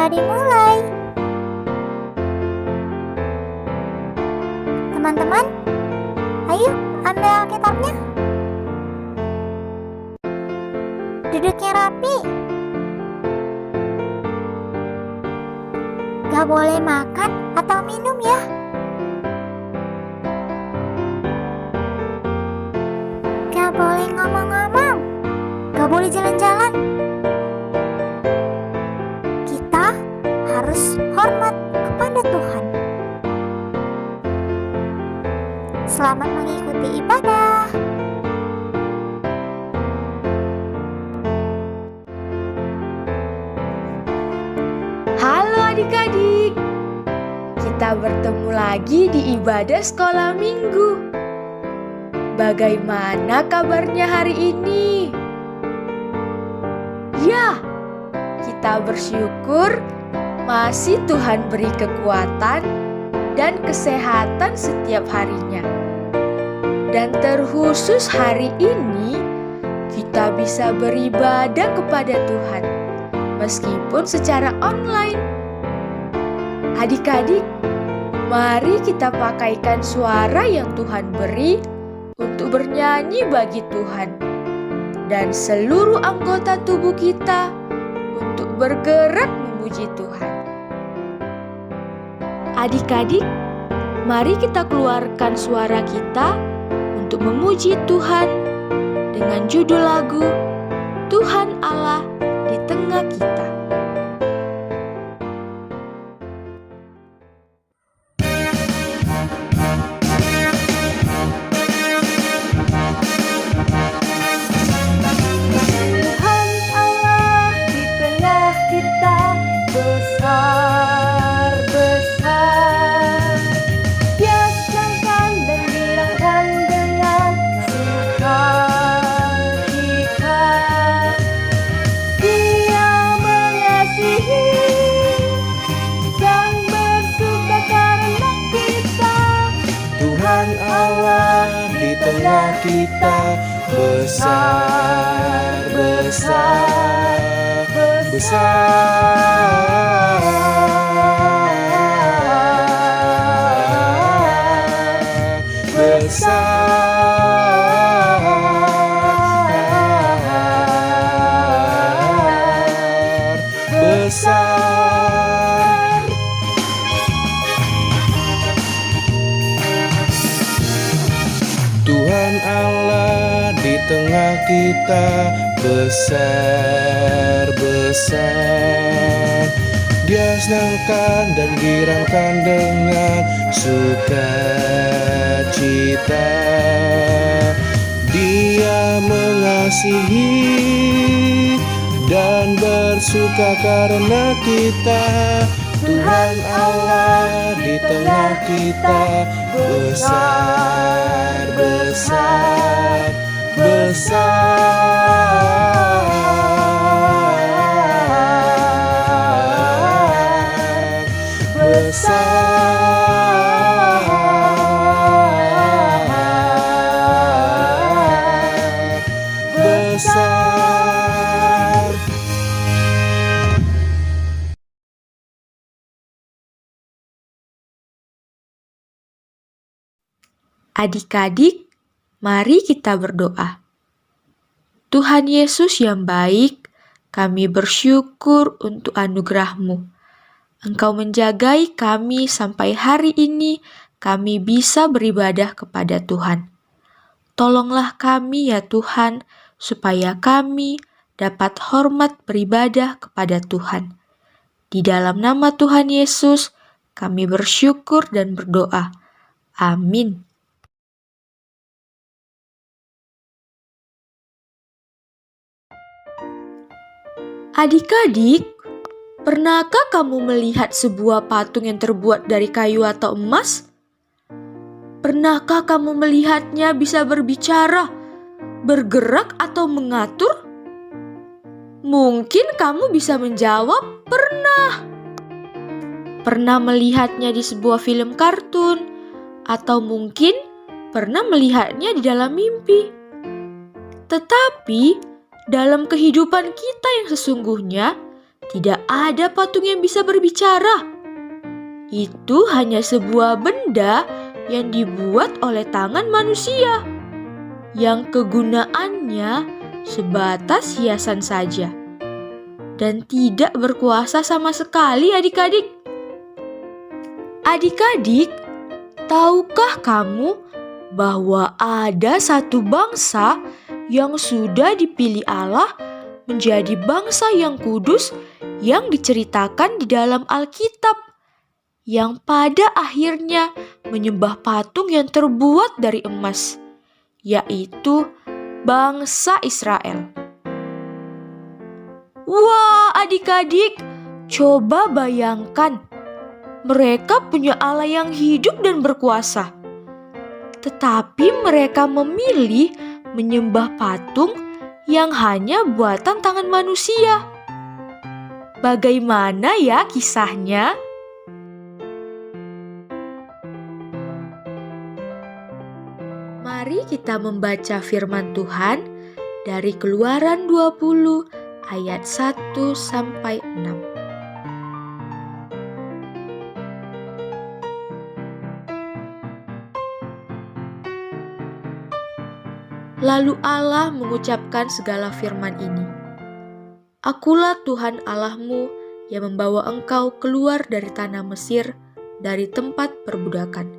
segera dimulai. Teman-teman, ayo ambil Alkitabnya. Duduknya rapi. Gak boleh makan atau minum ya. Gak boleh ngomong-ngomong. Gak boleh jalan-jalan. Kita harus hormat kepada Tuhan. Selamat mengikuti ibadah. Halo adik-adik, kita bertemu lagi di ibadah sekolah minggu. Bagaimana kabarnya hari ini? Ya, kita bersyukur masih Tuhan beri kekuatan dan kesehatan setiap harinya. Dan terkhusus hari ini, kita bisa beribadah kepada Tuhan, meskipun secara online. Adik-adik, mari kita pakaikan suara yang Tuhan beri untuk bernyanyi bagi Tuhan, dan seluruh anggota tubuh kita untuk bergerak memuji Tuhan. Adik-adik, mari kita keluarkan suara kita untuk memuji Tuhan dengan judul lagu Tuhan Allah di tengah kita. Tuhan Allah di tengah kita, besar, besar. Dia sedangkan dan dirangkan dengan sukacita. Dia mengasihi dan bersuka karena kita. Tuhan Allah di tengah kita, besar, besar, besar, besar, besar. Tuhan Allah di tengah kita, besar, besar. Dia senangkan dan girangkan dengan sukacita. Dia mengasihi dan bersuka karena kita. Tuhan Allah di tengah kita, besar, besar, besar, besar, besar. Adik-adik, mari kita berdoa. Tuhan Yesus yang baik, kami bersyukur untuk anugerah-Mu. Engkau menjagai kami sampai hari ini, kami bisa beribadah kepada Tuhan. Tolonglah kami ya Tuhan, supaya kami dapat hormat beribadah kepada Tuhan. Di dalam nama Tuhan Yesus, kami bersyukur dan berdoa. Amin. Adik-adik, pernahkah kamu melihat sebuah patung yang terbuat dari kayu atau emas? Pernahkah kamu melihatnya bisa berbicara, bergerak atau mengatur? Mungkin kamu bisa menjawab, pernah. Pernah melihatnya di sebuah film kartun, atau mungkin pernah melihatnya di dalam mimpi. Tetapi, dalam kehidupan kita yang sesungguhnya, tidak ada patung yang bisa berbicara. Itu hanya sebuah benda yang dibuat oleh tangan manusia, yang kegunaannya sebatas hiasan saja dan tidak berkuasa sama sekali, adik-adik. Adik-adik, tahukah kamu bahwa ada satu bangsa yang sudah dipilih Allah menjadi bangsa yang kudus yang diceritakan di dalam Alkitab, yang pada akhirnya menyembah patung yang terbuat dari emas, yaitu bangsa Israel. Wah, adik-adik, coba bayangkan, mereka punya Allah yang hidup dan berkuasa. Tetapi mereka memilih menyembah patung yang hanya buatan tangan manusia. Bagaimana ya kisahnya? Mari kita membaca firman Tuhan dari Keluaran 20 ayat 1 sampai 6. Lalu Allah mengucapkan segala firman ini. Akulah Tuhan Allahmu yang membawa engkau keluar dari tanah Mesir, dari tempat perbudakan.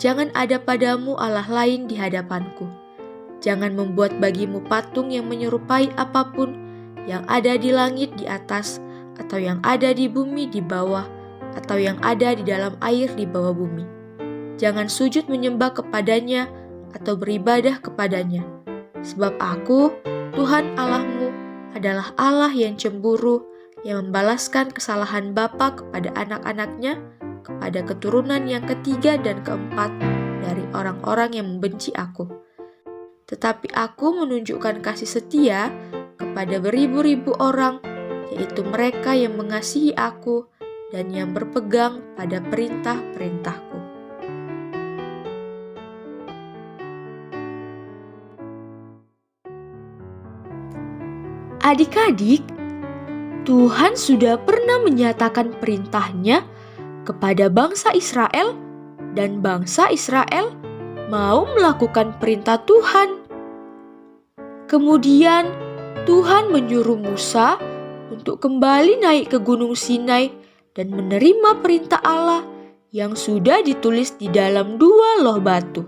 Jangan ada padamu Allah lain di hadapanku. Jangan membuat bagimu patung yang menyerupai apapun yang ada di langit di atas, atau yang ada di bumi di bawah, atau yang ada di dalam air di bawah bumi. Jangan sujud menyembah kepadanya atau beribadah kepadanya. Sebab aku, Tuhan Allahmu, adalah Allah yang cemburu, yang membalaskan kesalahan bapa kepada anak-anaknya, kepada keturunan yang ketiga dan keempat dari orang-orang yang membenci aku. Tetapi aku menunjukkan kasih setia kepada beribu-ribu orang, yaitu mereka yang mengasihi aku dan yang berpegang pada perintah-perintahku. Adik-adik, Tuhan sudah pernah menyatakan perintahnya kepada bangsa Israel, dan bangsa Israel mau melakukan perintah Tuhan. Kemudian Tuhan menyuruh Musa untuk kembali naik ke Gunung Sinai dan menerima perintah Allah yang sudah ditulis di dalam 2 loh batu.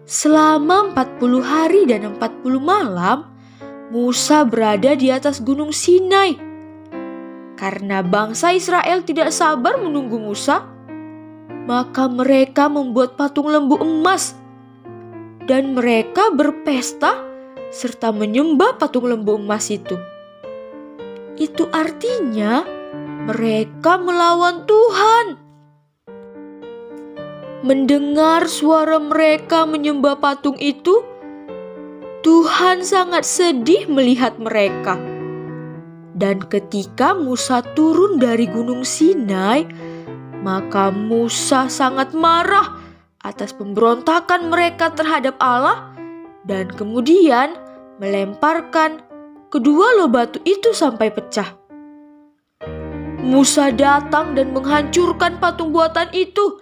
Selama 40 hari dan 40 malam, Musa berada di atas Gunung Sinai. Karena bangsa Israel tidak sabar menunggu Musa, maka mereka membuat patung lembu emas, dan mereka berpesta serta menyembah patung lembu emas itu. Itu artinya mereka melawan Tuhan. Mendengar suara mereka menyembah patung itu, Tuhan sangat sedih melihat mereka. Dan ketika Musa turun dari Gunung Sinai, maka Musa sangat marah atas pemberontakan mereka terhadap Allah dan kemudian melemparkan kedua loh batu itu sampai pecah. Musa datang dan menghancurkan patung buatan itu,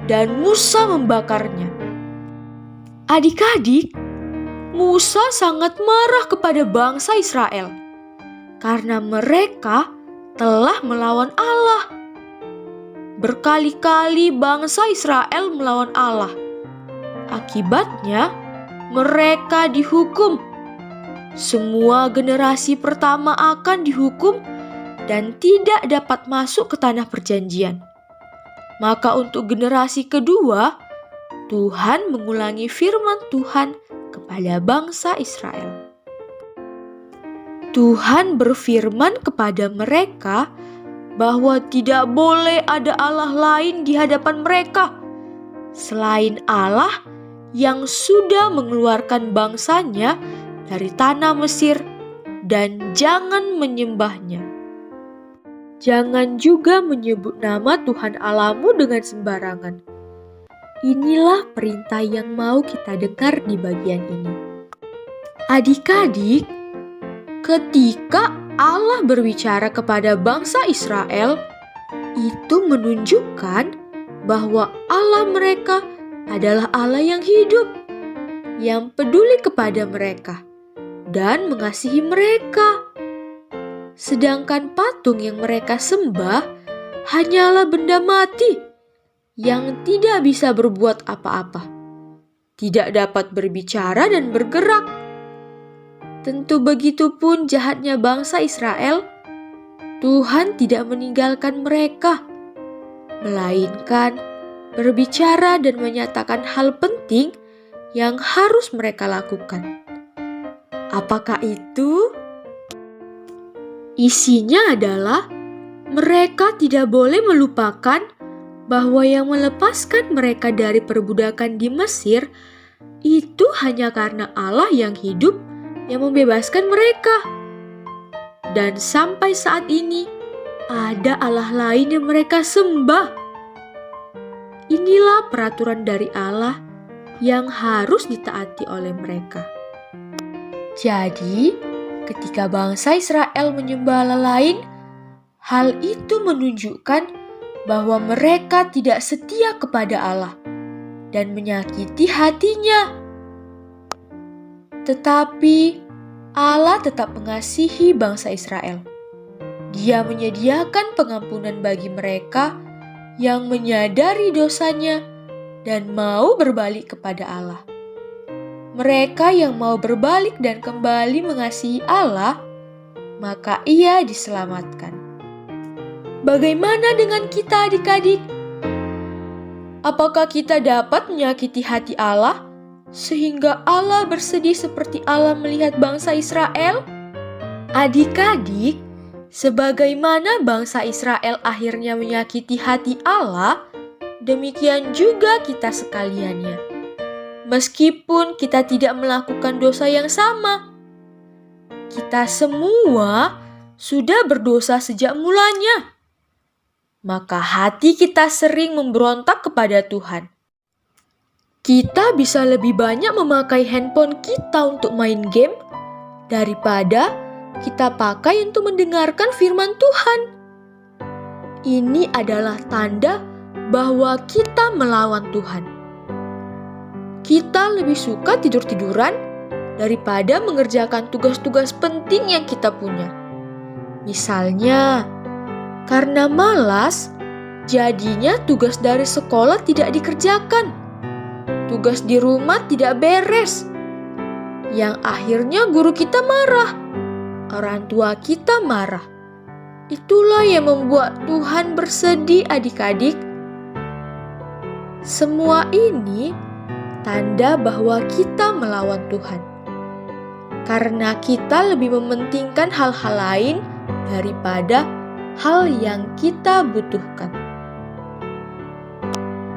dan Musa membakarnya. Adik-adik, Musa sangat marah kepada bangsa Israel karena mereka telah melawan Allah. Berkali-kali bangsa Israel melawan Allah. Akibatnya, mereka dihukum. Semua generasi pertama akan dihukum dan tidak dapat masuk ke tanah perjanjian. Maka untuk generasi kedua, Tuhan mengulangi firman Tuhan kepada bangsa Israel. Tuhan berfirman kepada mereka bahwa tidak boleh ada Allah lain di hadapan mereka selain Allah yang sudah mengeluarkan bangsanya dari tanah Mesir, dan jangan menyembahnya. Jangan juga menyebut nama Tuhan Allahmu dengan sembarangan. Inilah perintah yang mau kita dengar di bagian ini. Adik-adik, ketika Allah berbicara kepada bangsa Israel, itu menunjukkan bahwa Allah mereka adalah Allah yang hidup, yang peduli kepada mereka dan mengasihi mereka. Sedangkan patung yang mereka sembah hanyalah benda mati yang tidak bisa berbuat apa-apa, tidak dapat berbicara dan bergerak. Tentu begitu pun jahatnya bangsa Israel, Tuhan tidak meninggalkan mereka, melainkan berbicara dan menyatakan hal penting yang harus mereka lakukan. Apakah itu? Isinya adalah mereka tidak boleh melupakan bahwa yang melepaskan mereka dari perbudakan di Mesir itu hanya karena Allah yang hidup yang membebaskan mereka. Dan sampai saat ini ada Allah lain yang mereka sembah. Inilah peraturan dari Allah yang harus ditaati oleh mereka. Jadi, ketika bangsa Israel menyembah Allah lain, hal itu menunjukkan bahwa mereka tidak setia kepada Allah dan menyakiti hatinya. Tetapi Allah tetap mengasihi bangsa Israel. Dia menyediakan pengampunan bagi mereka yang menyadari dosanya dan mau berbalik kepada Allah. Mereka yang mau berbalik dan kembali mengasihi Allah, maka ia diselamatkan. Bagaimana dengan kita adik-adik? Apakah kita dapat menyakiti hati Allah sehingga Allah bersedih seperti Allah melihat bangsa Israel? Adik-adik, sebagaimana bangsa Israel akhirnya menyakiti hati Allah, demikian juga kita sekaliannya. Meskipun kita tidak melakukan dosa yang sama, kita semua sudah berdosa sejak mulanya. Maka hati kita sering memberontak kepada Tuhan. Kita bisa lebih banyak memakai handphone kita untuk main game daripada kita pakai untuk mendengarkan firman Tuhan. Ini adalah tanda bahwa kita melawan Tuhan. Kita lebih suka tidur-tiduran daripada mengerjakan tugas-tugas penting yang kita punya. Misalnya, karena malas, jadinya tugas dari sekolah tidak dikerjakan. Tugas di rumah tidak beres. Yang akhirnya guru kita marah. Orang tua kita marah. Itulah yang membuat Tuhan bersedih adik-adik. Semua ini tanda bahwa kita melawan Tuhan. Karena kita lebih mementingkan hal-hal lain daripada hal yang kita butuhkan.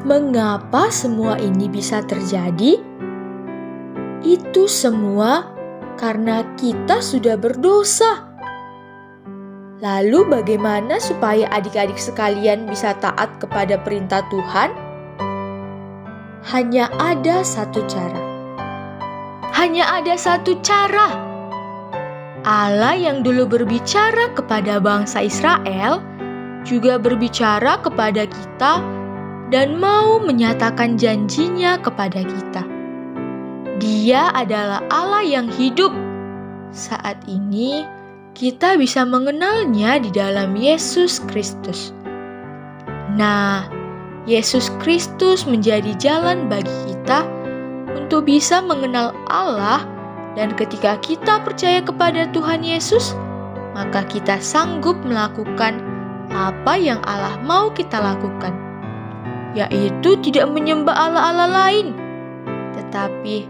Mengapa semua ini bisa terjadi? Itu semua karena kita sudah berdosa. Lalu bagaimana supaya adik-adik sekalian bisa taat kepada perintah Tuhan? Hanya ada satu cara. Hanya ada satu cara. Allah yang dulu berbicara kepada bangsa Israel juga berbicara kepada kita dan mau menyatakan janjinya kepada kita. Dia adalah Allah yang hidup. Saat ini kita bisa mengenalnya di dalam Yesus Kristus. Nah, Yesus Kristus menjadi jalan bagi kita untuk bisa mengenal Allah, dan ketika kita percaya kepada Tuhan Yesus, maka kita sanggup melakukan apa yang Allah mau kita lakukan, yaitu tidak menyembah Allah-Allah lain, tetapi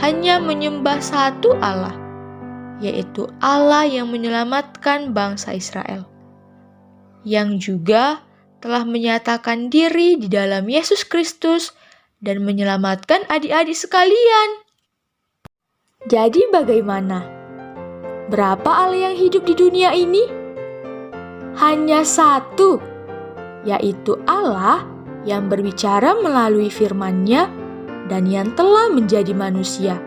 hanya menyembah satu Allah, yaitu Allah yang menyelamatkan bangsa Israel, yang juga telah menyatakan diri di dalam Yesus Kristus dan menyelamatkan adik-adik sekalian. Jadi bagaimana? Berapa Allah yang hidup di dunia ini? Hanya satu, yaitu Allah yang berbicara melalui firman-Nya dan yang telah menjadi manusia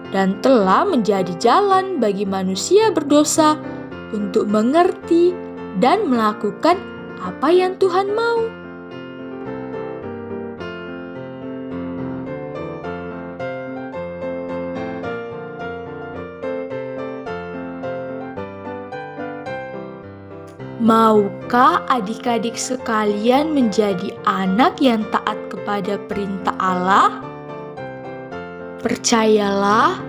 dan telah menjadi jalan bagi manusia berdosa untuk mengerti dan melakukan apa yang Tuhan mau. Maukah adik-adik sekalian menjadi anak yang taat kepada perintah Allah? Percayalah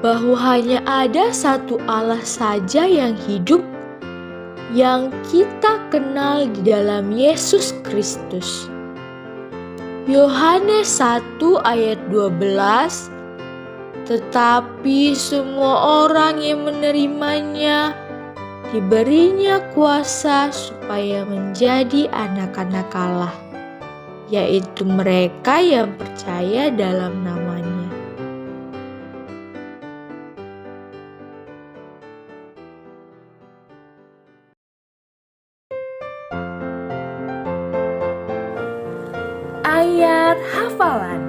bahwa hanya ada satu Allah saja yang hidup, yang kita kenal di dalam Yesus Kristus. Yohanes 1 ayat 12, tetapi semua orang yang menerimanya diberinya kuasa supaya menjadi anak-anak Allah, yaitu mereka yang percaya dalam namanya. Ayat hafalan.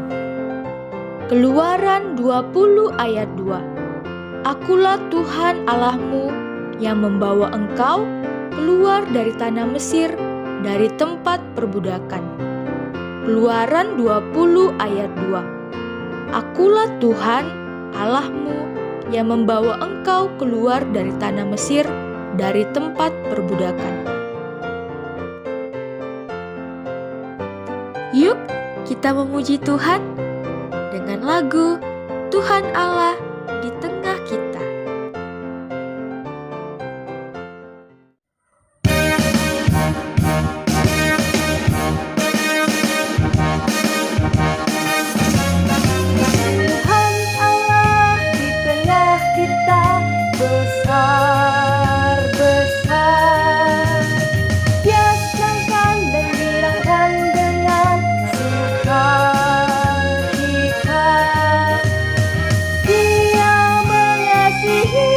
Keluaran 20 ayat 2. Akulah Tuhan Allahmu yang membawa engkau keluar dari tanah Mesir, dari tempat perbudakan. Keluaran 20 ayat 2. Akulah Tuhan Allahmu yang membawa engkau keluar dari tanah Mesir, dari tempat perbudakan. Yuk, kita memuji Tuhan dengan lagu Tuhan Allah di tengah kita. Tuhan Allah di tengah kita, besar, besar. Dia senangkan dan dirangkan dengan sukacita. Dia mengasihi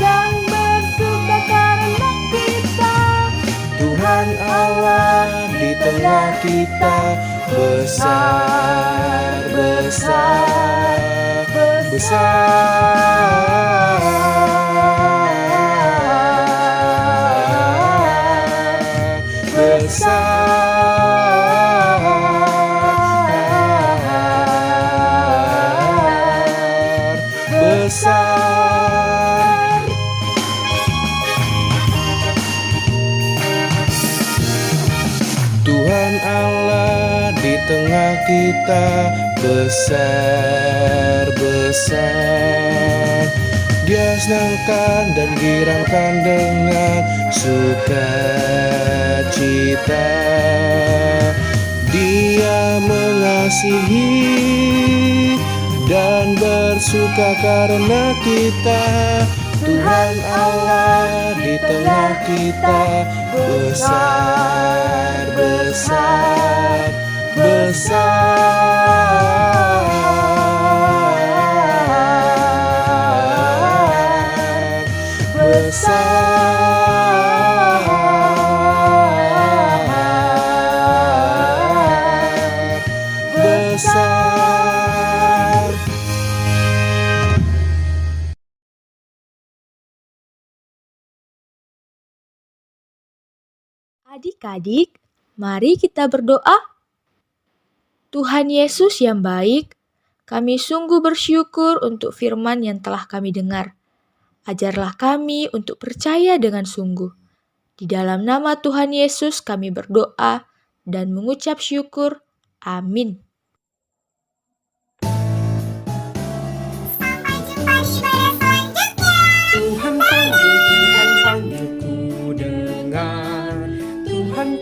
dan bersuka karena kita. Tuhan Allah di tengah kita, besar, besar, besar, besar, besar. Tuhan Allah di tengah kita, besar, besar. Dia senangkan dan girangkan dengan sukacita. Dia mengasihi dan bersuka karena kita. Tuhan Allah di tengah kita, besar, besar, besar, besar, besar. Adik-adik, mari kita berdoa. Tuhan Yesus yang baik, kami sungguh bersyukur untuk firman yang telah kami dengar. Ajarlah kami untuk percaya dengan sungguh. Di dalam nama Tuhan Yesus kami berdoa dan mengucap syukur. Amin. Tuhan panggil ku dengar. Tuhan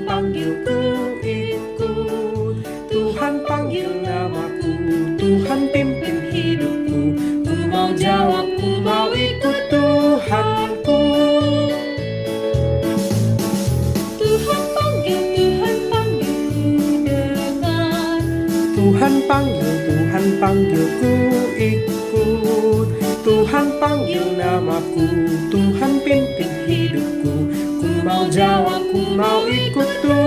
panggil ku ikut. Tuhan panggil namaku, Tuhan pimpin hidupku. Ku mau jawab, ku mau ikut Tuhanku. Tuhan panggil ku dengar. Tuhan panggil ku ikut. Tuhan panggil namaku, Tuhan pimpin hidupku. Ku mau jawab, ku mau ikut Tuhan.